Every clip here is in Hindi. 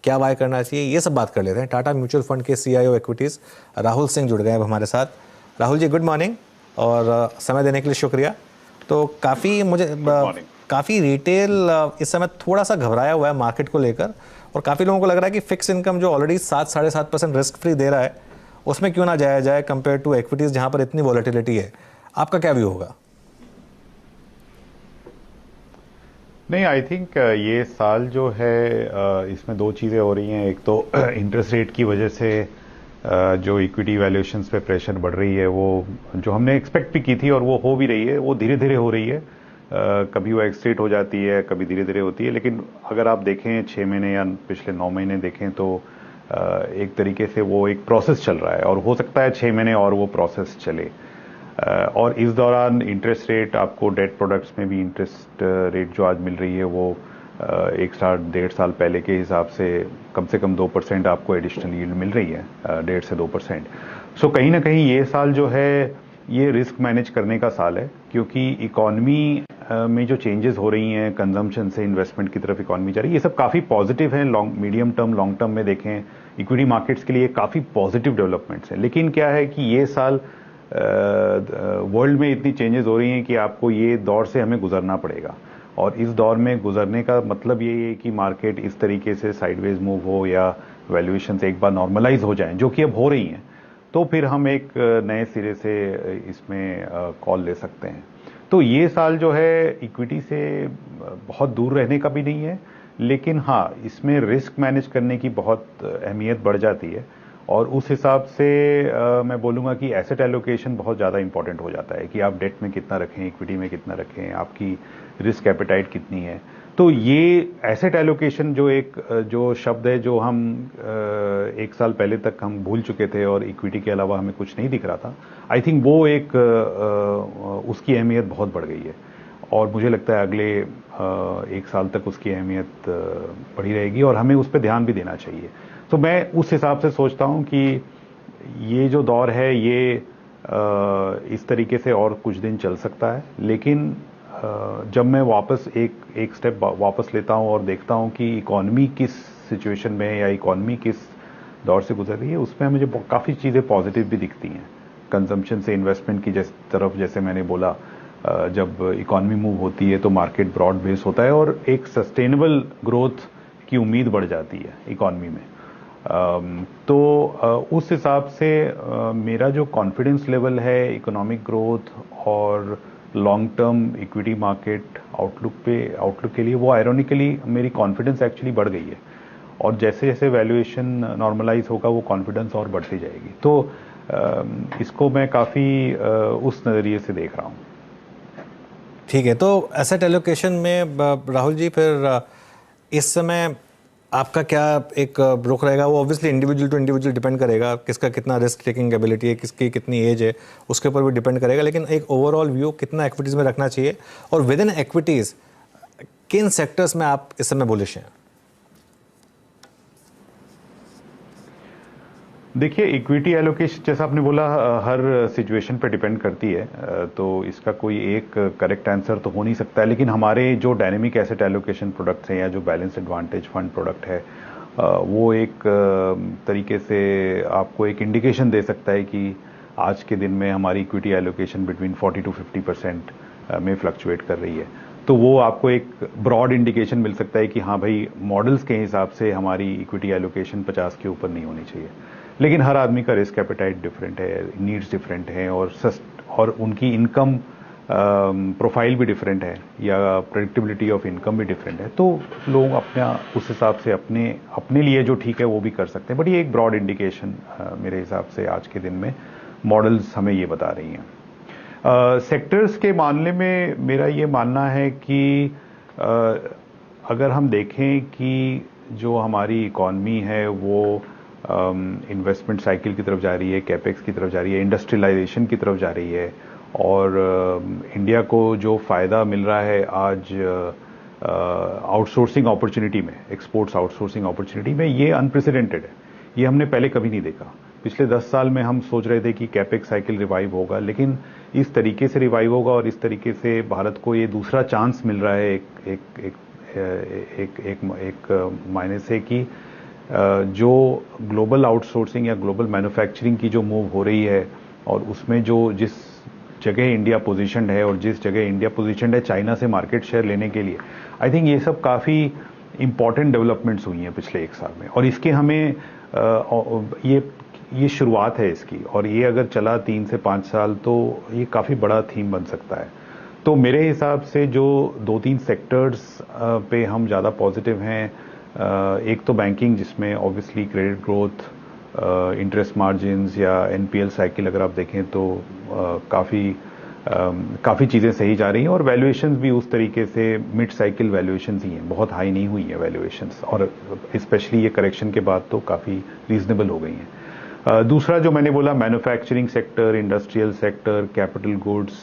क्या बाय करना चाहिए, ये सब बात कर लेते हैं। टाटा म्यूचुअल फंड के CIO इक्विटीज़ राहुल सिंह जुड़ गए हैं अब हमारे साथ। राहुल जी गुड मॉर्निंग और समय देने के लिए शुक्रिया। तो गुड मॉर्निंग। काफ़ी रिटेल इस समय थोड़ा सा घबराया हुआ है मार्केट को लेकर, और काफ़ी लोगों को लग रहा है कि फिक्स इनकम जो ऑलरेडी 7-7.5% रिस्क फ्री दे रहा है, उसमें क्यों ना जाया जाए कंपेयर टू इक्विटीज़ जहाँ पर इतनी वॉलेटिलिटी है। आपका क्या व्यू होगा? नहीं, आई थिंक ये साल जो है इसमें दो चीज़ें हो रही हैं। एक तो इंटरेस्ट रेट की वजह से जो इक्विटी वैल्यूएशंस पे प्रेशर बढ़ रही है, वो जो हमने एक्सपेक्ट भी की थी और वो हो भी रही है, वो धीरे धीरे हो रही है। कभी वो एक्सट्रेट हो जाती है, कभी धीरे धीरे होती है। लेकिन अगर आप देखें 6 महीने या पिछले 9 महीने देखें तो एक तरीके से वो एक प्रोसेस चल रहा है, और हो सकता है 6 महीने और वो प्रोसेस चले। और इस दौरान इंटरेस्ट रेट आपको डेट प्रोडक्ट्स में भी इंटरेस्ट रेट जो आज मिल रही है वो 1 साल 1.5 साल पहले के हिसाब से कम 2% आपको एडिशनल यील्ड मिल रही है, 1.5 से 2%। सो कहीं ना कहीं ये साल जो है ये रिस्क मैनेज करने का साल है, क्योंकि इकॉनमी में जो चेंजेस हो रही हैं, कंजम्पशन से इन्वेस्टमेंट की तरफ इकॉनमी जा रही है, ये सब काफ़ी पॉजिटिव है। मीडियम टर्म लॉन्ग टर्म में देखें इक्विटी मार्केट्स के लिए काफ़ी पॉजिटिव डेवलपमेंट्स हैं। लेकिन क्या है कि ये साल वर्ल्ड में इतनी चेंजेस हो रही हैं कि आपको ये दौर से हमें गुजरना पड़ेगा। और इस दौर में गुजरने का मतलब ये है कि मार्केट इस तरीके से साइडवेज मूव हो या वैल्यूएशन एक बार नॉर्मलाइज हो जाएं, जो कि अब हो रही हैं, तो फिर हम एक नए सिरे से इसमें कॉल ले सकते हैं। तो ये साल जो है इक्विटी से बहुत दूर रहने का भी नहीं है, लेकिन हाँ, इसमें रिस्क मैनेज करने की बहुत अहमियत बढ़ जाती है। और उस हिसाब से मैं बोलूँगा कि एसेट एलोकेशन बहुत ज़्यादा इंपॉर्टेंट हो जाता है कि आप डेट में कितना रखें, इक्विटी में कितना रखें, आपकी रिस्क एपेटाइट कितनी है। तो ये एसेट एलोकेशन जो शब्द है, जो हम 1 साल पहले तक हम भूल चुके थे और इक्विटी के अलावा हमें कुछ नहीं दिख रहा था, आई थिंक वो उसकी अहमियत बहुत बढ़ गई है। और मुझे लगता है अगले 1 साल तक उसकी अहमियत बढ़ी रहेगी और हमें उस पर ध्यान भी देना चाहिए। तो मैं उस हिसाब से सोचता हूँ कि ये जो दौर है ये इस तरीके से और कुछ दिन चल सकता है। लेकिन जब मैं वापस एक स्टेप वापस लेता हूँ और देखता हूँ कि इकॉनमी किस सिचुएशन में है या इकॉनमी किस दौर से गुजर रही है, उसमें मुझे काफ़ी चीज़ें पॉजिटिव भी दिखती हैं। कंजम्पशन से इन्वेस्टमेंट की तरफ, जैसे मैंने बोला, जब इकॉनमी मूव होती है तो मार्केट ब्रॉड बेस होता है और एक सस्टेनेबल ग्रोथ की उम्मीद बढ़ जाती है इकॉनमी में। तो उस हिसाब से मेरा जो कॉन्फिडेंस लेवल है इकोनॉमिक ग्रोथ और long term equity market outlook के लिए, वो आयरॉनिकली मेरी कॉन्फिडेंस एक्चुअली बढ़ गई है। और जैसे जैसे वैल्यूएशन नॉर्मलाइज होगा वो कॉन्फिडेंस और बढ़ती जाएगी। तो इसको मैं काफ़ी उस नज़रिए से देख रहा हूँ। ठीक है, तो एसेट एलोकेशन में राहुल जी फिर इस समय आपका क्या एक रुख रहेगा? वो obviously individual to individual depend करेगा, किसका कितना रिस्क टेकिंग एबिलिटी है, किसकी कितनी एज है, उसके ऊपर भी डिपेंड करेगा। लेकिन एक ओवरऑल व्यू कितना एक्विटीज़ में रखना चाहिए, और विद इन एक्विटीज़ किन सेक्टर्स में आप इस समय बुलिश हैं? देखिए, इक्विटी एलोकेशन जैसा आपने बोला हर सिचुएशन पे डिपेंड करती है, तो इसका कोई एक करेक्ट आंसर तो हो नहीं सकता है। लेकिन हमारे जो डायनेमिक एसेट एलोकेशन प्रोडक्ट्स हैं या जो बैलेंस एडवांटेज फंड प्रोडक्ट है, वो एक तरीके से आपको एक इंडिकेशन दे सकता है कि आज के दिन में हमारी इक्विटी एलोकेशन बिटवीन 40 to 50% में फ्लक्चुएट कर रही है। तो वो आपको एक ब्रॉड इंडिकेशन मिल सकता है कि हाँ भाई, मॉडल्स के हिसाब से हमारी इक्विटी एलोकेशन 50 के ऊपर नहीं होनी चाहिए। लेकिन हर आदमी का रिस्क एपेटाइट डिफरेंट है, नीड्स डिफरेंट हैं, और उनकी इनकम प्रोफाइल भी डिफरेंट है या प्रेडिक्टेबिलिटी ऑफ इनकम भी डिफरेंट है। तो लोग अपना उस हिसाब से अपने लिए जो ठीक है वो भी कर सकते हैं। बट ये एक ब्रॉड इंडिकेशन मेरे हिसाब से आज के दिन में मॉडल्स हमें ये बता रही हैं। सेक्टर्स के मामले में मेरा ये मानना है कि अगर हम देखें कि जो हमारी इकॉनमी है वो इन्वेस्टमेंट साइकिल की तरफ जा रही है, कैपेक्स की तरफ जा रही है, इंडस्ट्रियलाइजेशन की तरफ जा रही है, और इंडिया को जो फ़ायदा मिल रहा है आज आउटसोर्सिंग अपॉर्चुनिटी में, एक्सपोर्ट्स आउटसोर्सिंग अपॉर्चुनिटी में, ये अनप्रेसिडेंटेड है। ये हमने पहले कभी नहीं देखा। पिछले 10 साल में हम सोच रहे थे कि कैपेक्स साइकिल रिवाइव होगा, लेकिन इस तरीके से रिवाइव होगा और इस तरीके से भारत को ये दूसरा चांस मिल रहा है एक मायने से कि जो ग्लोबल आउटसोर्सिंग या ग्लोबल मैन्युफैक्चरिंग की जो मूव हो रही है और उसमें जो जिस जगह इंडिया पोजीशनड है और जिस जगह इंडिया पोजीशनड है चाइना से मार्केट शेयर लेने के लिए, आई थिंक ये सब काफ़ी इंपॉर्टेंट डेवलपमेंट्स हुई हैं पिछले 1 साल में। और इसके हमें ये शुरुआत है इसकी, और ये अगर चला 3 से 5 साल तो ये काफ़ी बड़ा थीम बन सकता है। तो मेरे हिसाब से जो 2-3 सेक्टर्स पे हम ज़्यादा पॉजिटिव हैं, एक तो बैंकिंग जिसमें obviously credit growth, interest margins या एनपीएल साइकिल अगर आप देखें तो काफ़ी चीज़ें सही जा रही हैं, और वैल्यूएशंस भी उस तरीके से मिड साइकिल वैल्यूएशंस ही हैं, बहुत हाई नहीं हुई हैं वैल्यूएशंस, और स्पेशली ये करेक्शन के बाद तो काफ़ी रीजनेबल हो गई हैं। दूसरा जो मैंने बोला manufacturing sector, industrial sector, capital goods,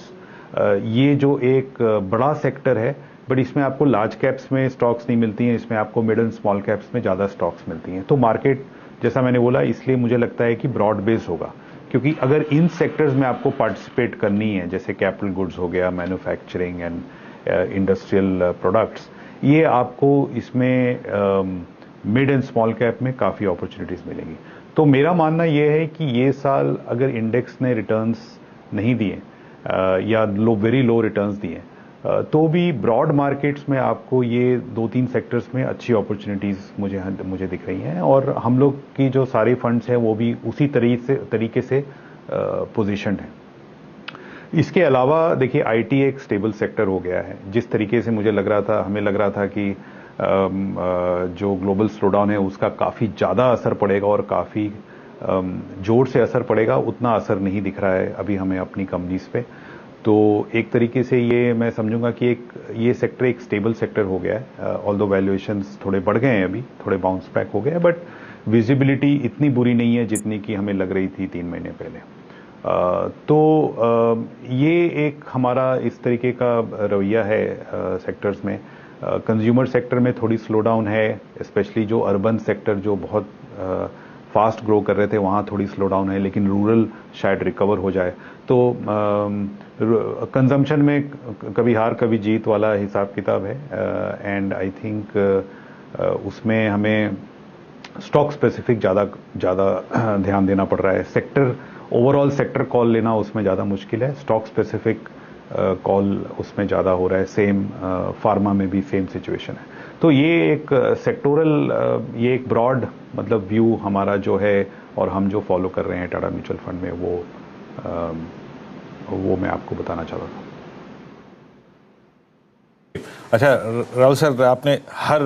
ये जो एक बड़ा सेक्टर है, बट इसमें आपको लार्ज कैप्स में स्टॉक्स नहीं मिलती हैं, इसमें आपको मिड एंड स्मॉल कैप्स में ज़्यादा स्टॉक्स मिलती हैं। तो मार्केट जैसा मैंने बोला इसलिए मुझे लगता है कि ब्रॉड बेस होगा, क्योंकि अगर इन सेक्टर्स में आपको पार्टिसिपेट करनी है, जैसे कैपिटल गुड्स हो गया, मैन्युफैक्चरिंग एंड इंडस्ट्रियल प्रोडक्ट्स, ये आपको इसमें मिड एंड स्मॉल कैप में काफ़ी अपॉर्चुनिटीज़ मिलेंगी। तो मेरा मानना ये है कि ये साल अगर इंडेक्स ने रिटर्न्स नहीं दिए या वेरी लो रिटर्न्स दिए, तो भी ब्रॉड मार्केट्स में आपको ये 2-3 सेक्टर्स में अच्छी अपॉर्चुनिटीज़ मुझे दिख रही हैं, और हम लोग की जो सारे फंड्स हैं वो भी उसी तरीके से पोजीशन्ड हैं। इसके अलावा देखिए आईटी एक स्टेबल सेक्टर हो गया है। जिस तरीके से हमें लग रहा था कि जो ग्लोबल स्लोडाउन है उसका काफ़ी ज़्यादा असर पड़ेगा और काफ़ी जोर से असर पड़ेगा, उतना असर नहीं दिख रहा है अभी हमें अपनी कंपनीज पे। तो एक तरीके से ये मैं समझूंगा कि ये सेक्टर एक स्टेबल सेक्टर हो गया है, ऑल्दो वैल्यूएशंस थोड़े बढ़ गए हैं, अभी थोड़े बाउंस बैक हो गए हैं, बट विजिबिलिटी इतनी बुरी नहीं है जितनी कि हमें लग रही थी 3 महीने पहले। ये एक हमारा इस तरीके का रवैया है सेक्टर्स में। कंज्यूमर सेक्टर में थोड़ी स्लो डाउन है, स्पेशली जो अर्बन सेक्टर जो बहुत फास्ट ग्रो कर रहे थे वहाँ थोड़ी स्लो डाउन है, लेकिन रूरल शायद रिकवर हो जाए। तो कंजम्पशन में कभी हार कभी जीत वाला हिसाब किताब है, एंड आई थिंक उसमें हमें स्टॉक स्पेसिफिक ज़्यादा ध्यान देना पड़ रहा है। सेक्टर ओवरऑल सेक्टर कॉल लेना उसमें ज़्यादा मुश्किल है, स्टॉक स्पेसिफिक कॉल उसमें ज़्यादा हो रहा है। सेम फार्मा में भी सेम सिचुएशन है। तो ये एक सेक्टोरल ये एक ब्रॉड मतलब व्यू हमारा जो है और हम जो फॉलो कर रहे हैं टाटा म्यूचुअल फंड में वो मैं आपको बताना चाह रहा था। अच्छा राहुल सर, आपने हर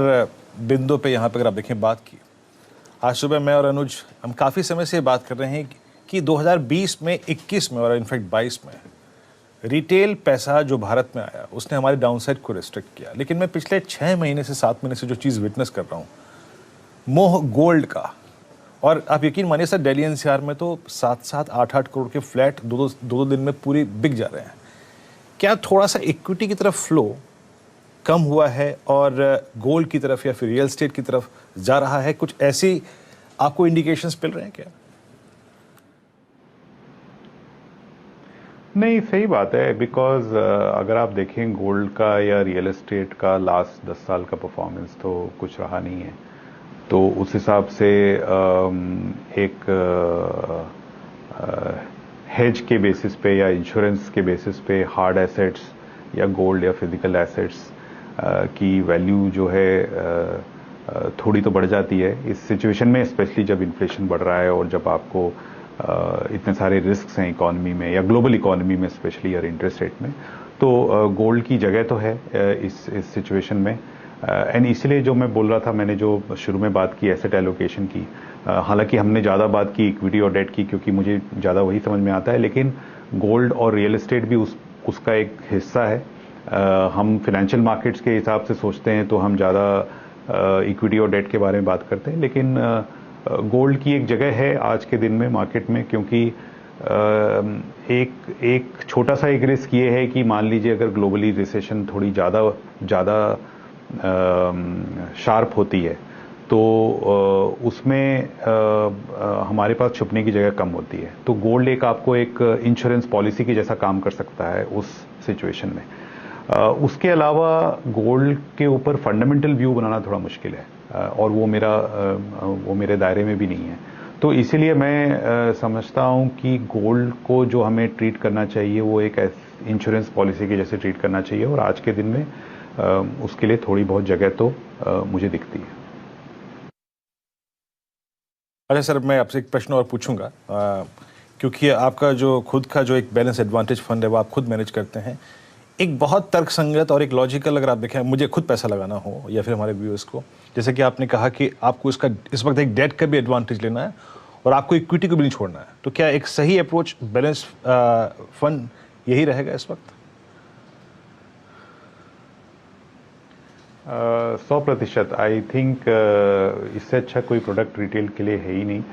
बिंदु पे यहाँ पे अगर आप देखें बात की। आज सुबह मैं और अनुज हम काफ़ी समय से बात कर रहे हैं कि 2020 में, 21 में और इनफैक्ट 22 में रिटेल पैसा जो भारत में आया उसने हमारे डाउनसाइड को रिस्ट्रिक्ट किया। लेकिन मैं पिछले 6 महीने से 7 महीने से जो चीज़ विटनेस कर रहा हूँ, मोह गोल्ड का, और आप यकीन मानिए सर दिल्ली एनसीआर में तो 7-7, 8-8 करोड़ के फ्लैट दो दिन में पूरी बिक जा रहे हैं। क्या थोड़ा सा इक्विटी की तरफ फ्लो कम हुआ है और गोल्ड की तरफ या फिर रियल एस्टेट की तरफ जा रहा है? कुछ ऐसी आपको इंडिकेशंस मिल रहे हैं क्या? नहीं, सही बात है, बिकॉज अगर आप देखें गोल्ड का या रियल एस्टेट का लास्ट 10 साल का परफॉर्मेंस तो कुछ रहा नहीं है। तो उस हिसाब से एक हेज के बेसिस पे या इंश्योरेंस के बेसिस पे हार्ड एसेट्स या गोल्ड या फिजिकल एसेट्स की वैल्यू जो है थोड़ी तो बढ़ जाती है इस सिचुएशन में, स्पेशली जब इन्फ्लेशन बढ़ रहा है और जब आपको इतने सारे रिस्क्स हैं इकोनॉमी में या ग्लोबल इकोनॉमी में, स्पेशली और इंटरेस्ट रेट में। तो गोल्ड की जगह तो है इस सिचुएशन में, एंड इसलिए जो मैं बोल रहा था, मैंने जो शुरू में बात की एसेट एलोकेशन की, हालांकि हमने ज़्यादा बात की इक्विटी और डेट की क्योंकि मुझे ज़्यादा वही समझ में आता है, लेकिन गोल्ड और रियल एस्टेट भी उसका एक हिस्सा है। हम फाइनेंशियल मार्केट्स के हिसाब से सोचते हैं तो हम ज़्यादा इक्विटी और डेट के बारे में बात करते हैं, लेकिन गोल्ड की एक जगह है आज के दिन में मार्केट में, क्योंकि एक छोटा सा एक रिस्क ये है कि मान लीजिए अगर ग्लोबली रिसेशन थोड़ी ज़्यादा शार्प होती है तो उसमें हमारे पास छुपने की जगह कम होती है। तो गोल्ड एक आपको एक इंश्योरेंस पॉलिसी की जैसा काम कर सकता है उस सिचुएशन में। उसके अलावा गोल्ड के ऊपर फंडामेंटल व्यू बनाना थोड़ा मुश्किल है। और वो मेरे दायरे में भी नहीं है। तो इसीलिए मैं समझता हूँ कि गोल्ड को जो हमें ट्रीट करना चाहिए वो एक इंश्योरेंस पॉलिसी के जैसे ट्रीट करना चाहिए, और आज के दिन में उसके लिए थोड़ी बहुत जगह तो मुझे दिखती है। अच्छा सर, मैं आपसे एक प्रश्न और पूछूंगा, क्योंकि आपका जो खुद का जो एक बैलेंस एडवांटेज फंड है वो आप खुद मैनेज करते हैं। एक बहुत तर्कसंगत और एक लॉजिकल, अगर आप देखें, मुझे खुद पैसा लगाना हो या फिर हमारे व्यूअर्स को, जैसे कि आपने कहा कि आपको इसका इस वक्त एक डेट का भी एडवांटेज लेना है और आपको इक्विटी को भी नहीं छोड़ना है, तो क्या एक सही अप्रोच बैलेंस फंड यही रहेगा इस वक्त? 100%। आई थिंक इससे अच्छा कोई प्रोडक्ट रिटेल के लिए है ही नहीं।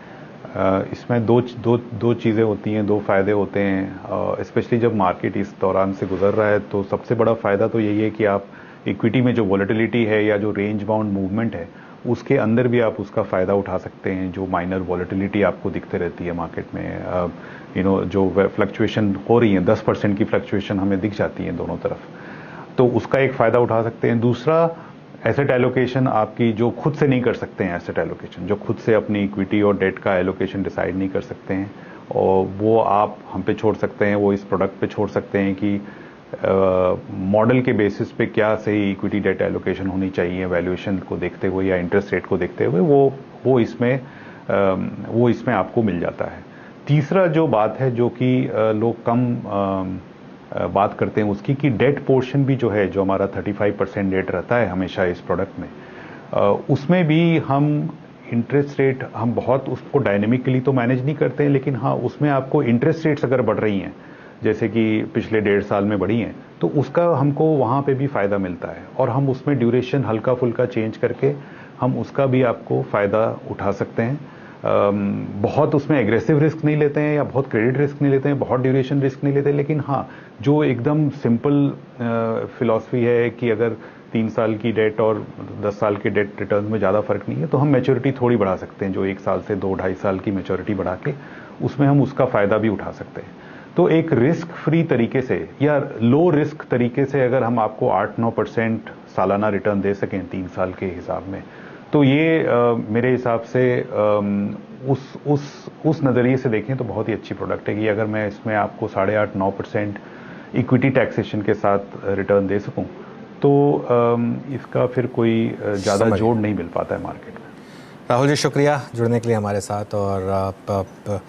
इसमें दो चीज़ें होती हैं, दो फ़ायदे होते हैं, स्पेशली जब मार्केट इस दौरान से गुजर रहा है। तो सबसे बड़ा फ़ायदा तो यही है कि आप इक्विटी में जो वॉलेटिलिटी है या जो रेंज बाउंड मूवमेंट है उसके अंदर भी आप उसका फ़ायदा उठा सकते हैं। जो माइनर वॉलेटिलिटी आपको दिखते रहती है मार्केट में, जो फ्लक्चुएशन हो रही है, 10% की फ्लक्चुएशन हमें दिख जाती है दोनों तरफ, तो उसका एक फ़ायदा उठा सकते हैं। दूसरा, एसेट एलोकेशन आपकी जो खुद से नहीं कर सकते हैं, एसेट एलोकेशन जो खुद से अपनी इक्विटी और डेट का एलोकेशन डिसाइड नहीं कर सकते हैं, और वो आप हम पे छोड़ सकते हैं, वो इस प्रोडक्ट पे छोड़ सकते हैं कि मॉडल के बेसिस पे क्या सही इक्विटी डेट एलोकेशन होनी चाहिए, वैल्यूएशन को देखते हुए या इंटरेस्ट रेट को देखते हुए, वो इसमें आपको मिल जाता है। तीसरा जो बात है, जो कि लोग कम बात करते हैं उसकी, कि डेट पोर्शन भी जो है, जो हमारा 35% डेट रहता है हमेशा इस प्रोडक्ट में, उसमें भी हम इंटरेस्ट रेट हम बहुत उसको डायनेमिकली तो मैनेज नहीं करते हैं, लेकिन हाँ उसमें आपको इंटरेस्ट रेट्स अगर बढ़ रही हैं, जैसे कि पिछले 1.5 साल में बढ़ी हैं, तो उसका हमको वहाँ पे भी फ़ायदा मिलता है, और हम उसमें ड्यूरेशन हल्का फुल्का चेंज करके हम उसका भी आपको फ़ायदा उठा सकते हैं। बहुत उसमें एग्रेसिव रिस्क नहीं लेते हैं या बहुत क्रेडिट रिस्क नहीं लेते हैं, बहुत ड्यूरेशन रिस्क नहीं लेते, लेकिन हाँ जो एकदम सिंपल फिलॉसफी है कि अगर 3 साल की डेट और 10 साल के डेट रिटर्न में ज़्यादा फर्क नहीं है, तो हम मैच्योरिटी थोड़ी बढ़ा सकते हैं, जो 1 साल से 2-2.5 साल की मैच्योरिटी बढ़ा के उसमें हम उसका फ़ायदा भी उठा सकते हैं। तो एक रिस्क फ्री तरीके से या लो रिस्क तरीके से अगर हम आपको 8-9% सालाना रिटर्न दे सकें 3 साल के हिसाब में, तो ये मेरे हिसाब से उस नज़रिए से देखें तो बहुत ही अच्छी प्रोडक्ट है कि अगर मैं इसमें आपको 8.5-9% इक्विटी टैक्सेशन के साथ रिटर्न दे सकूं, तो इसका फिर कोई ज़्यादा जोड़ नहीं मिल पाता है मार्केट में। राहुल जी, शुक्रिया जुड़ने के लिए हमारे साथ, और आप